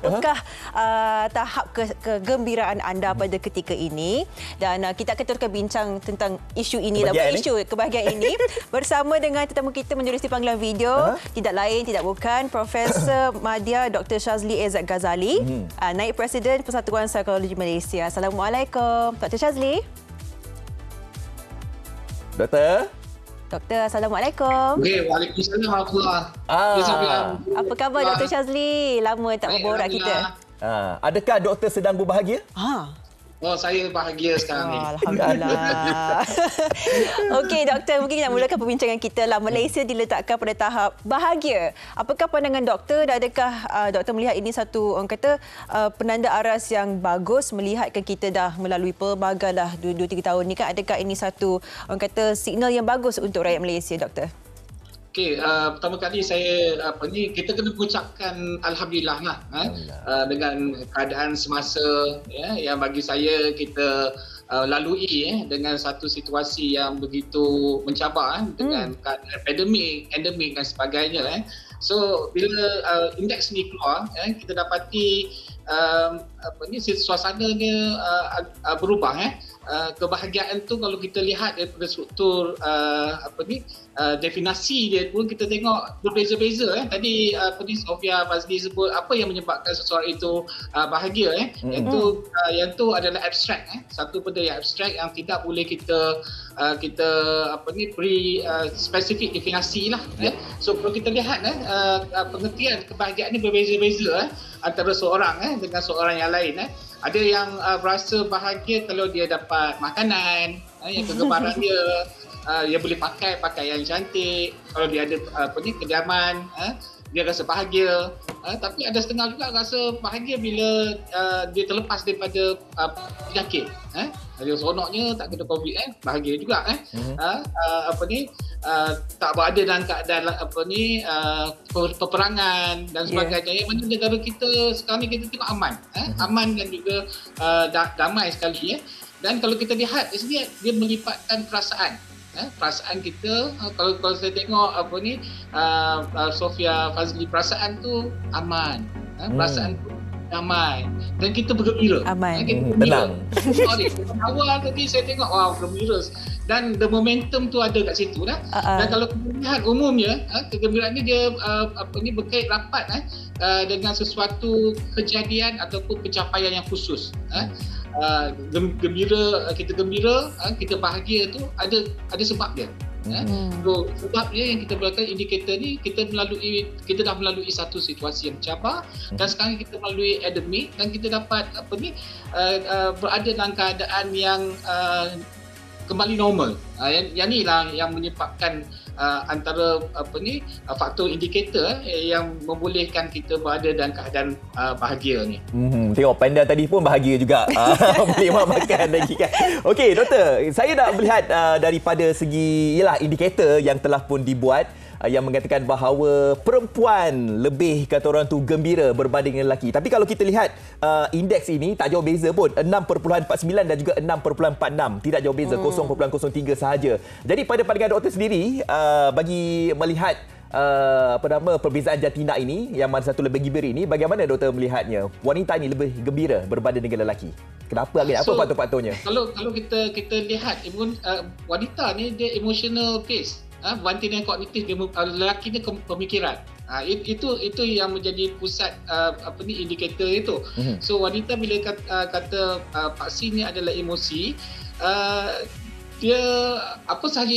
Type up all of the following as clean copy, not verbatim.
apakah tahap kegembiraan anda pada ketika ini? Dan kita akan teruskan bincang tentang isu ini, isu kebahagiaan ini bersama dengan tetamu kita menerusi panggilan video. Tidak lain, tidak bukan Profesor Madya Dr. Shazli Izzat Ghazali, Naib Presiden Persatuan Psikologi Malaysia. Assalamualaikum, Dr. Shazli. Doktor, Assalamualaikum. Okey, waalaikumsalam warahmatullahi. Apa khabar Dr. Shazli? Lama tak berborak kita. Adakah doktor sedang berbahagia? Oh, saya bahagia sekarang ni. Alhamdulillah. Okey, doktor, mungkin kita mulakan perbincangan kita lah. Malaysia diletakkan pada tahap bahagia. Apakah pandangan doktor dan adakah doktor melihat ini satu, orang kata, penanda aras yang bagus melihatkan kita dah melalui pelbagai dah 2-3 tahun ni kan? Adakah ini satu, orang kata, signal yang bagus untuk rakyat Malaysia, doktor? Okey, pertama kali kita kena mengucapkan alhamdulillah lah dengan keadaan semasa yang bagi saya kita lalui dengan satu situasi yang begitu mencabar dengan endemik dan sebagainya. So bila indeks ni keluar, kita dapati suasananya berubah. Kebahagiaan tu kalau kita lihat daripada struktur definisi dia pun kita tengok berbeza-beza. Tadi Sofia Fazli sebut apa yang menyebabkan seseorang itu bahagia. Yang tu adalah abstrak. Satu benda yang abstrak yang tidak boleh kita beri spesifik definisi lah. So kalau kita lihat pengertian kebahagiaan ni berbeza-beza antara seorang dengan seorang yang lain. Ada yang berasa bahagia kalau dia dapat makanan, yang kegemaran dia boleh pakai pakaian cantik, kalau dia ada kediaman, dia rasa bahagia. Tapi ada setengah juga rasa bahagia bila dia terlepas daripada penyakit. Dia seronoknya tak kena COVID, bahagia juga. Tak berada dalam keadaan peperangan dan sebagainya. Yang mana negara kita sekarang ni kita tengok aman. Aman dan juga damai sekali. Dan kalau kita lihat di sini, dia melipatkan perasaan. Perasaan kita, kalau saya tengok Sofia Fazli, perasaan tu aman, perasaan tu damai dan kita bergembira. Tenang. Awal tadi saya tengok gembira dan the momentum tu ada kat situ dah. Dan kalau kita lihat umumnya kegembiraan ni dia berkait rapat dengan sesuatu kejadian ataupun pencapaian yang khusus. Kita gembira, kita bahagia tu ada sebab dia. So, sebab dia yang kita berlakukan indikator ni kita dah melalui satu situasi yang mencabar dan sekarang kita melalui endemik dan kita dapat berada dalam keadaan yang kembali normal. Yang ni lah yang menyebabkan antara faktor indikator yang membolehkan kita berada dalam keadaan bahagia ni. Tengok panda tadi pun bahagia juga. Boleh makan lagi kan. Okey, doktor, saya nak melihat daripada segi indikator yang telah pun dibuat yang mengatakan bahawa perempuan lebih kata orang tu gembira berbanding dengan lelaki. Tapi kalau kita lihat indeks ini tak jauh beza pun, 6.49 dan juga 6.46. Tidak jauh beza, 0.03 sahaja. Jadi pada pandangan doktor sendiri bagi melihat perbezaan jantina ini, yang mana satu lebih gembira ini, bagaimana doktor melihatnya? Wanita ini lebih gembira berbanding dengan lelaki. Kenapa? Apa faktor-faktornya? Kalau kita lihat wanita ni dia emotional based. Wanita yang kognitif, lelaki ni pemikiran. Itu yang menjadi pusat indikator itu. So wanita bila kata paksinya adalah emosi, dia apa sahaja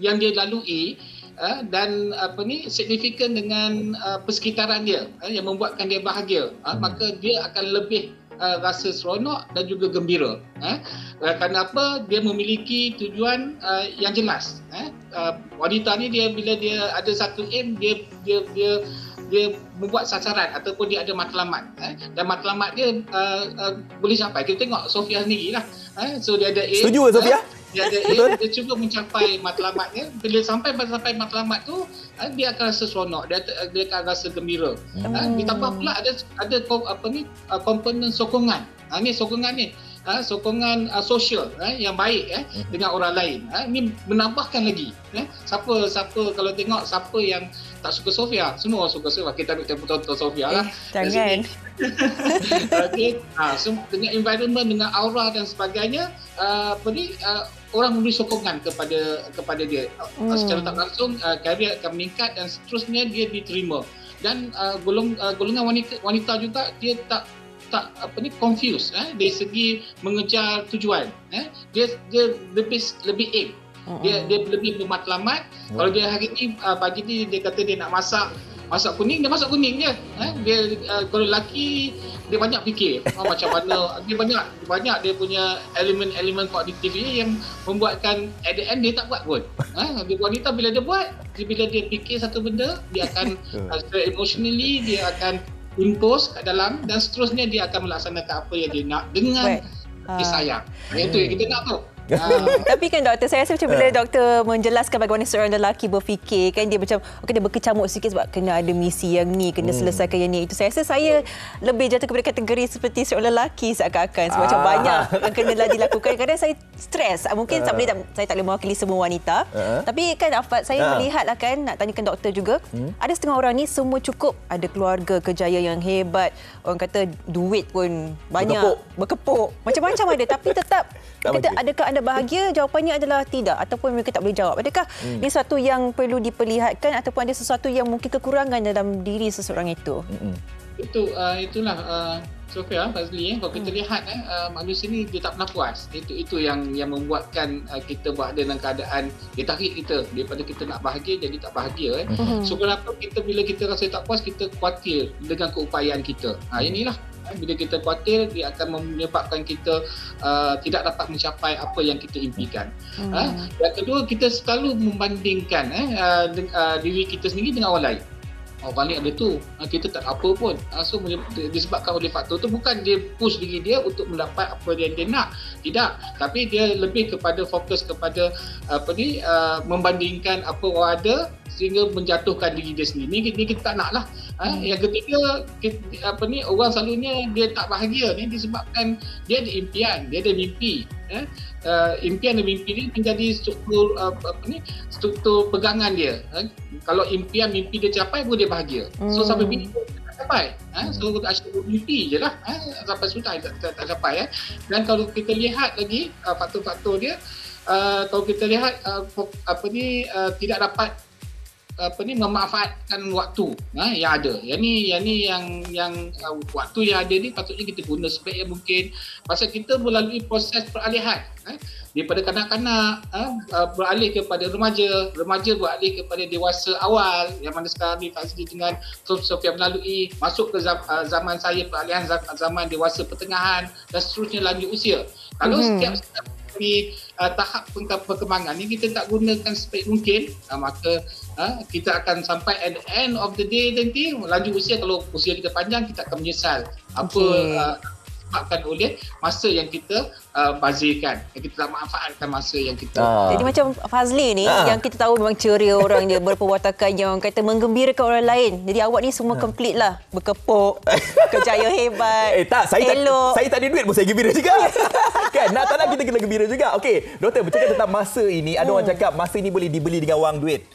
yang dia lalui dan signifikan dengan persekitaran dia yang membuatkan dia bahagia, maka dia akan lebih rasa seronok dan juga gembira. Kerana apa? Dia memiliki tujuan yang jelas. Wanita ni bila dia ada satu aim, dia membuat sasaran ataupun dia ada matlamat. Dan matlamat dia boleh capai. Kita tengok Sofia sendiri lah. So dia ada aim. Setuju Sofia? Dia ada aim, dia cuba mencapai matlamatnya. Bila sampai matlamat tu, dia akan rasa seronok, dia akan rasa gembira. Ditambah pula ada komponen sokongan. Ni sokongan ni sokongan sosial yang baik dengan orang lain. Ini menambahkan lagi. Siapa kalau tengok siapa yang tak suka Sofia, semua suka Sofia. Kita ambil contoh Sofia lah. Jangan. Okay. So, dengan environment, dengan aura dan sebagainya, orang memberi sokongan kepada dia. Secara tak langsung karier akan meningkat dan seterusnya dia diterima. Dan golongan wanita juga dia tak confused dari segi mengejar tujuan. Dia lebih aim. Dia lebih bermatlamat. Kalau dia hari ni pagi ni dia kata dia nak masak kuning, dia masak kuning je. Dia kalau lelaki dia banyak fikir macam mana, dia banyak dia punya elemen-elemen kognitif yang membuatkan at the end dia tak buat pun. Dia wanita bila dia fikir satu benda, dia akan secara emotionally dia akan impose kat dalam dan seterusnya dia akan melaksanakan apa yang dia nak dengan kasih sayang. Itu yang kita nak tu. Tapi kan doktor, saya rasa macam bila doktor menjelaskan bagaimana seorang lelaki berfikir, kan dia macam dia berkecamuk sikit sebab kena ada misi yang ni, kena selesaikan yang ni. Itu saya rasa saya lebih jatuh kepada kategori seperti seorang lelaki seakan-akan sebab macam banyak yang kena dilakukan. Kadang saya stres. Mungkin saya tak boleh mewakili semua wanita. Tapi kan Afad, saya melihatlah kan, nak tanyakan doktor juga, ada setengah orang ni semua cukup, ada keluarga, kerjaya yang hebat, orang kata duit pun banyak, berkepuk, macam-macam ada, tapi tetap kita, adakah anda bahagia? Jawapannya adalah tidak, ataupun mereka tak boleh jawab. Adakah ini sesuatu yang perlu diperlihatkan ataupun ada sesuatu yang mungkin kekurangan dalam diri seseorang itu? Itulah Sofia, Fazli, kalau kita lihat manusia ni dia tak pernah puas. Itu yang membuatkan kita berada dalam keadaan dia tarik kita daripada kita nak bahagia jadi tak bahagia. So kenapa bila kita rasa tak puas, kita khawatir dengan keupayaan kita. Inilah bila kita khawatir, dia akan menyebabkan kita tidak dapat mencapai apa yang kita impikan. Yang kedua, kita selalu membandingkan diri kita sendiri dengan orang lain. Orang lain ada tu, kita tak apa pun. So disebabkan oleh faktor tu, bukan dia push diri dia untuk mendapat apa yang dia nak, tidak, tapi dia lebih kepada fokus kepada membandingkan apa orang ada sehingga menjatuhkan diri dia sendiri. Ni kita tak nak lah. Yang ketiga, orang selalunya dia tak bahagia ni disebabkan dia ada impian, dia ada mimpi. Impian dan mimpi ni menjadi struktur pegangan dia. Kalau impian mimpi dia capai, pun dia bahagia. So sampai bila dia tak capai, so asyik mimpi je lah, sampai sudah tak capai. Dan kalau kita lihat lagi faktor-faktor dia, kalau kita lihat tidak dapat memanfaatkan waktu yang ada. Yang ni waktu yang ada ni patutnya kita guna sebaik yang mungkin. Pasal kita melalui proses peralihan daripada kanak-kanak beralih kepada remaja beralih kepada dewasa awal, yang mana sekarang ni Fazli dengan Sofia melalui masuk ke zaman saya, peralihan zaman dewasa pertengahan dan seterusnya lanjut usia. Kalau setiap tahap perkembangan ni kita tak gunakan sebaik mungkin, maka kita akan sampai at the end of the day nanti lanjut usia. Kalau usia kita panjang, kita akan menyesal apa disebabkan oleh masa yang kita bazirkan, kita tak manfaatkan masa yang kita. Jadi macam Fazli ni yang kita tahu memang ceria orang dia, berperwatakan yang kata menggembirakan orang lain. Jadi awak ni semua complete lah, berkepuk, kerjaya hebat, elok. Saya tak ada duit pun saya gembira juga. Kan, nak tak nak kita kena gembira juga. Okey, doktor, bercakap tentang masa ini, ada orang cakap masa ini boleh dibeli dengan wang duit.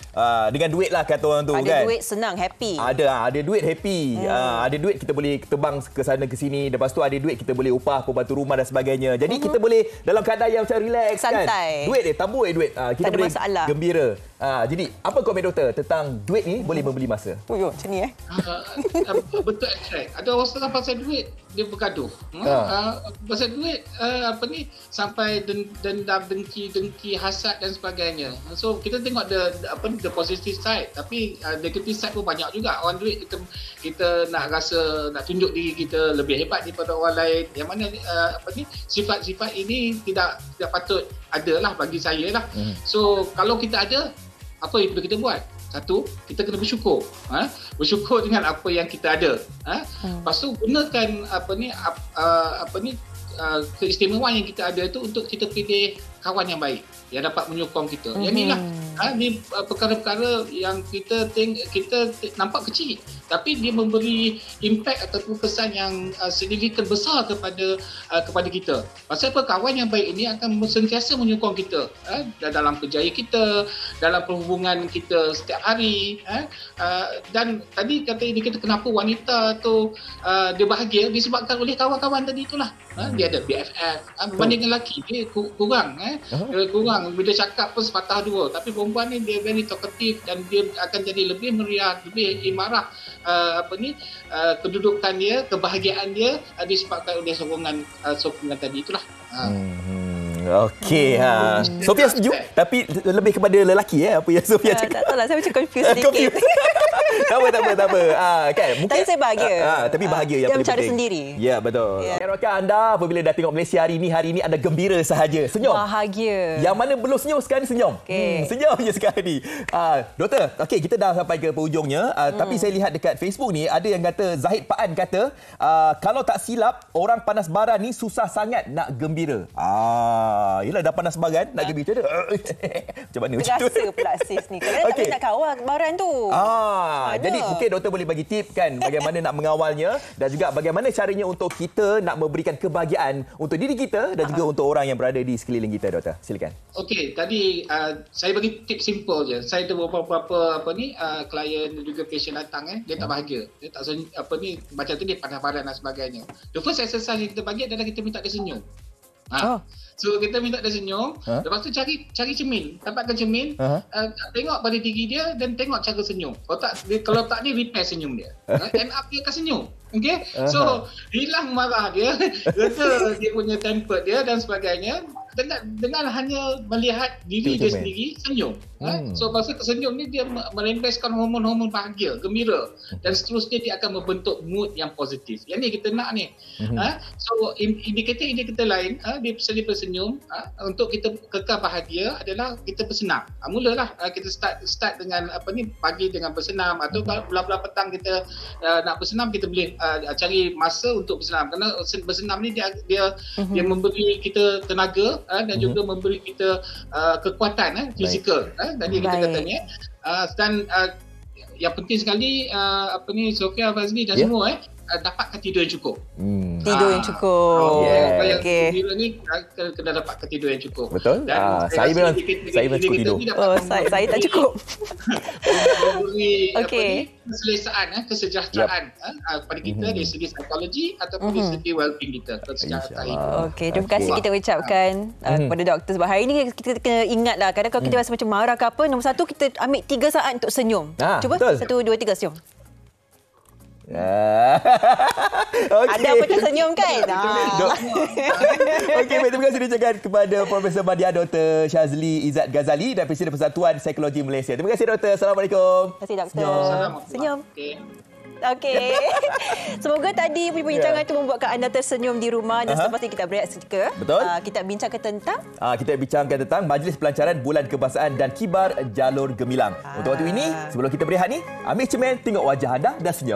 Dengan duit lah kata orang tu, ada kan. duit senang, happy. Ada duit happy. Ada duit kita boleh terbang ke sana ke sini. Lepas tu ada duit kita boleh upah pembantu rumah dan sebagainya. Jadi kita boleh dalam keadaan yang macam relax, santai, kan. Duit tambah duit. Kita boleh masalah, gembira. Jadi apa komen doktor tentang duit ni boleh membeli masa? Macam ni betul abstract. Ada orang setengah pasal duit dia bergaduh. Pasal duit sampai dendam, dengki, hasad dan sebagainya. So kita tengok the positive side, tapi negative side pun banyak juga. Orang duit kita nak rasa, nak tunjuk diri kita lebih hebat daripada orang lain. Yang mana sifat-sifat ini tidak patut ada lah bagi saya lah. So kalau kita ada, apa yang perlu kita buat? Satu, kita kena bersyukur. Bersyukur dengan apa yang kita ada. Lepas tu gunakan keistimewaan yang kita ada itu untuk kita pilih kawan yang baik, yang dapat menyokong kita. Yang inilah Ni perkara-perkara yang kita nampak kecil, tapi dia memberi impact ataupun kesan yang signifikan besar kepada kita. Pasal apa, kawan yang baik ini akan sentiasa menyokong kita dalam kerjaya kita, dalam perhubungan kita setiap hari. Dan tadi kata indikator kenapa wanita tu dia bahagia disebabkan oleh kawan-kawan tadi itulah. Dia ada BFF. Berbanding lelaki dia kurang. Kurang bila cakap pun sepatah dua, tapi perempuan ni dia very talkative dan dia akan jadi lebih meriah, lebih imarah kedudukan dia, kebahagiaan dia disebabkan oleh sokongan tadi itulah. Okey. Sofia setuju, tapi lebih kepada lelaki apa yang Sofia cakap. Tak tahulah, saya macam confused sedikit. Tak apa. Kan? Mungkin, tapi saya bahagia. Tapi bahagia yang paling cara penting. sendiri. Ya, betul. Rakan anda apabila dah tengok Malaysia hari ini anda gembira sahaja. Senyum. Bahagia. Yang mana belum senyum sekarang ni senyum. Senyum je sekarang ni. Doktor, okey, kita dah sampai ke penghujungnya. Tapi saya lihat dekat Facebook ni ada yang kata, Zahid Paan kata, kalau tak silap orang panas baran ni susah sangat nak gembira. Yelah dah panas baran nak gembira macam mana? Macam mana macam tu? Terasa pula sis ni. Kadang-kadang tak boleh nak kawal baran tu. Jadi mungkin doktor boleh bagi tip kan bagaimana nak mengawalnya dan juga bagaimana caranya untuk kita nak memberikan kebahagiaan untuk diri kita dan juga untuk orang yang berada di sekeliling kita, doktor. Silakan. Okey, tadi saya bagi tip simple je. Saya ada beberapa klien dan juga patient datang dia tak bahagia. Dia tak macam tu dia panas baran dan sebagainya. The first exercise yang kita bagi adalah kita minta dia senyum. So kita minta dia senyum, lepas tu cari cermin, dapatkan cermin, tengok pada diri dia dan tengok cara senyum. Kalau tak dia repair senyum dia. End up dia akan senyum. Okey. So hilang marah dia, reda dia punya temper dia dan sebagainya dengan hanya melihat diri dia sendiri senyum. So pasal senyum ni dia merembeskan hormon-hormon bahagia, gembira dan seterusnya dia akan membentuk mood yang positif. Yang ni kita nak ni. So indikator lain dia sedia bersenyum untuk kita kekal bahagia adalah kita bersenam. Mulalah kita start dengan pagi dengan bersenam atau belah-belah petang kita nak bersenam, kita boleh cari masa untuk bersenam kerana bersenam ni dia memberi kita tenaga dan juga memberi kita kekuatan fizikal tadi kita katanya dan yang penting sekali Sofia, Fazli dan semua dapatkan tidur yang cukup. Tidur yang cukup. Okey. Tidur ni kena dapatkan tidur yang cukup. Betul. Saya memang cukup tidur. Saya tak cukup. Memberi keselesaan, kesejahteraan kepada kita dari segi psikologi ataupun dari segi well-being kita, kesejahteraan hidup. Okey, terima kasih kita ucapkan kepada doktor sebab hari ini kita kena ingatlah kadang kalau kita rasa macam marah ke apa, nombor satu kita ambil 3 saat untuk senyum. Cuba 1 2 3 senyum. Ada apa tersenyum kan? Okey, terima kasih diucapkan kepada Profesor Madya Dr. Shazli Izzat Ghazali dan Presiden Persatuan Psikologi Malaysia. Terima kasih doktor. Assalamualaikum. Terima kasih doktor. Senyum. Okey. Semoga tadi perbincangan itu membuatkan anda tersenyum di rumah dan selepas ini kita berehat seketika. Betul. Kita bincangkan tentang Majlis Pelancaran Bulan Kebangsaan dan Kibar Jalur Gemilang. Untuk waktu ini, sebelum kita berehat ni, ambil cermin, tengok wajah anda dan senyum.